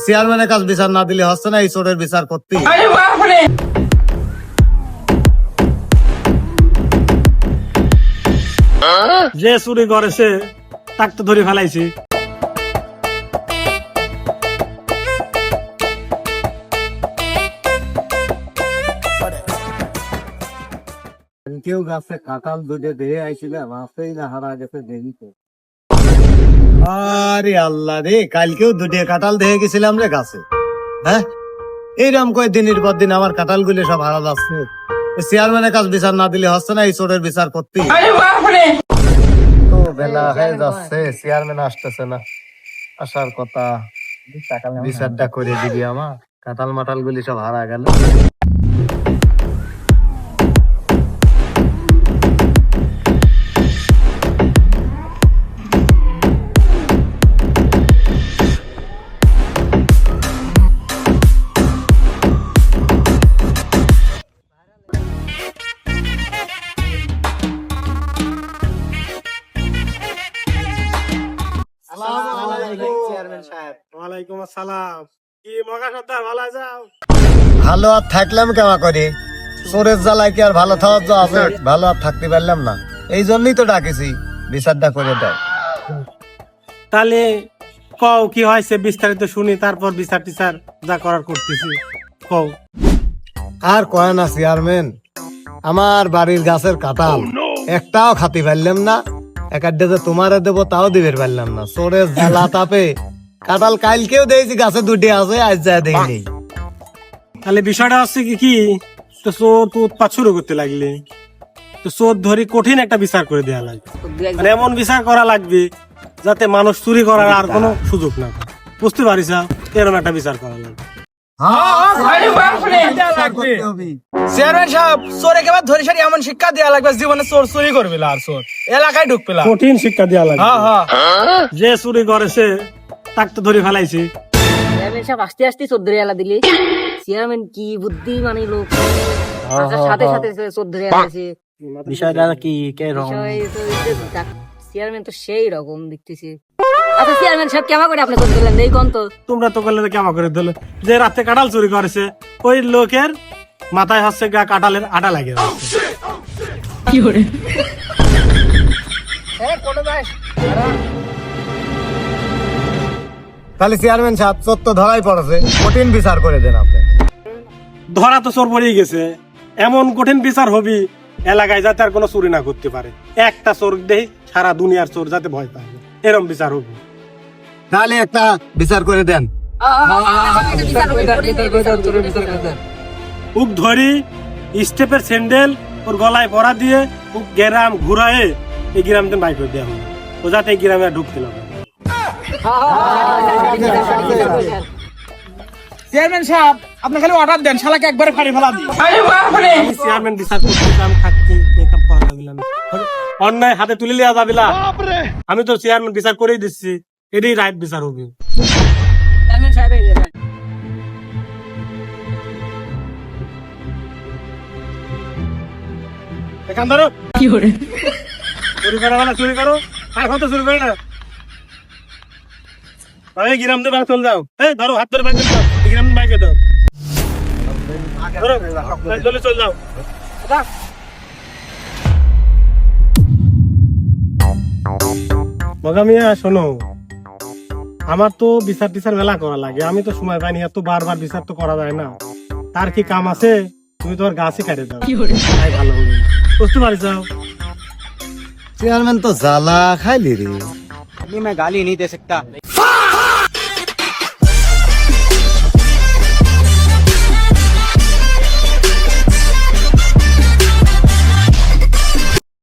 চেয়ারম্যানের কাছে বিচার না দিলে হচ্ছে না, এই চোরের বিচার করতে। যে চুরি করেছে তাক তো ধরে ফেলাইছি। কেউ গাছে কাঁঠাল দুধে দিয়ে আইছিলাম, আসেই না হারা গেছে দেখিতে। আরে আল্লাহ রে, কালকেও দুধে কাঁঠাল দিয়ে গেছিলাম রে গাছে। হ্যাঁ, এইরকম কয়েকদিনের পর দিন আমার কাঁঠাল গুলো সব হারা যাচ্ছে। চেয়ারম্যানের কাছে বিচার না দিলে হচ্ছে না, এই চোরের বিচার করতে। তো বেলা হয়ে যাচ্ছে, চেয়ারম্যান আসতেছে না, আসার কথা। বিচারটা করে দিবি আমার, কাঁঠাল মাটাল গুলি সব হারা গেল। ওয়ালাইকুম আসসালাম। কি মগা সর্দার, ভালো আছো? ভালো আর থাকলাম কেমন করে, চোরের জ্বালায় কি আর ভালো থাকার যা আছে? ভালো আর থাকতে পারলাম না, এই জন্যই তো ডাকেছি, বিচারটা করে দাও। তাহলে কও কি হয়েছে বিস্তারিত শুনি, তারপর বিচার টিচার যা করার করতেছি কও। আর কয় না চেয়ারম্যান, আমার বাড়ির গাছের কাঁঠাল একটাও খাতে পারলাম না, একটা যে তোমারে দেবো তাও দিবে পারলাম না। চোরের জ্বালা তাপে কাঁঠাল কালকেও দিয়েছি, গাছে দুটি আছে, আজ যা দেই নেই। তাহলে বিষয়টা হচ্ছে কি, তো চোর তো উৎপাত শুরু করতে লাগলে, তো চোর ধরি কঠিন একটা বিচার করে দেওয়া লাগবে, মানে এমন বিচার করা লাগবে যাতে মানুষ চুরি করার আর কোনো সুযোগ না পায়। বুঝতে পারিস, এরকম একটা বিচার করা লাগবে। চেয়ারম্যান সাহেব, চোর একেবারে ধরে সারি এমন শিক্ষা দেওয়া লাগবে জীবনে চোর চুরি করবে না, আর চোর এলাকায় ঢুকবে না। কঠিন শিক্ষা দেওয়া লাগবে। যে চুরি করেছে তাক তো ধরে ফেলাইছি। চেয়ারম্যান সাহেব আস্তে আস্তে চোর ধরে এলা দিলে, চেয়ারম্যান কি বুদ্ধি মানে লোক, সাথে সাথে চোর ধরে এলাছে। বিষয়টা কি চেয়ারম্যান তো সেই রকম দেখতেছি। আচ্ছা চেয়ারম্যান সাহেব কেমন করে আপনি চোর ধরলেন এই কোন তো? তোমরা তো করলে কেমন করে দিলে, যে রাতে কাঁঠাল চুরি করেছে ওই লোকের মাথায় হচ্ছে গা কাঁঠালের আটা লাগে। তাহলে চেয়ারম্যান সাহেব, চোর তো ধরাই পড়েছে, কঠিন বিচার করে দেন আপনি। ধরা তো চোর পড়েই গেছে, এমন কঠিন বিচার হবি এলাকায় যাতে আর কোনো চুরি না করতে পারে। একটা চোর দেই সারা দুনিয়ার চোর যাতে ভয় পায়, এরকম বিচার হবি। তাহলে একটা বিচার করে দেন। উক ধরি স্টেপের স্যান্ডেল ওর গলায় পরা দিয়ে উক গ্রাম ঘুরায়ে এই গ্রাম থেকে বাইক করে দেওয়া হবে, ও যাতে এই গ্রামে আর ঢুকতে না পারে। চেয়ারম্যান সাহেব, আপনি খালি অর্ডার দেন, শালাকে একবারে ফাড়ি ফেলা দিই। আমি চেয়ারম্যান বিচার করতে আমি থাকতে মেকআপ করা যাবে না, অন্যায় হাতে তুলে নেওয়া যাবে না। আমি তো চেয়ারম্যান বিচার করেই দিচ্ছি, এটাই রাইট বিচার হবে। চেয়ারম্যান সাহেব এই দেখেন। এখান ধরো কি করে চুরি করো না, চুরি করো আর কত চুরি করে না, আমি গ্রাম দিয়ে চলে যাও। এই ধরো হাত ধরে বাইকে দাও, গ্রাম বাইকে দাও, ধরো চলে চলে যাও। মগামিয়া শোনো, আমার তো বিচার টিচার মেলা করা লাগে, আমি তো সময় পাইনি, এত বারবার বিচার তো করা যায় না। তার কি কাম আছে, তুমি তোমার গাছই কাটে দাও, তাই ভালো হবে। বুঝতে পারিস? চেয়ারম্যান তো জ্বালা খাইলি রে। मैं गाली नहीं दे सकता।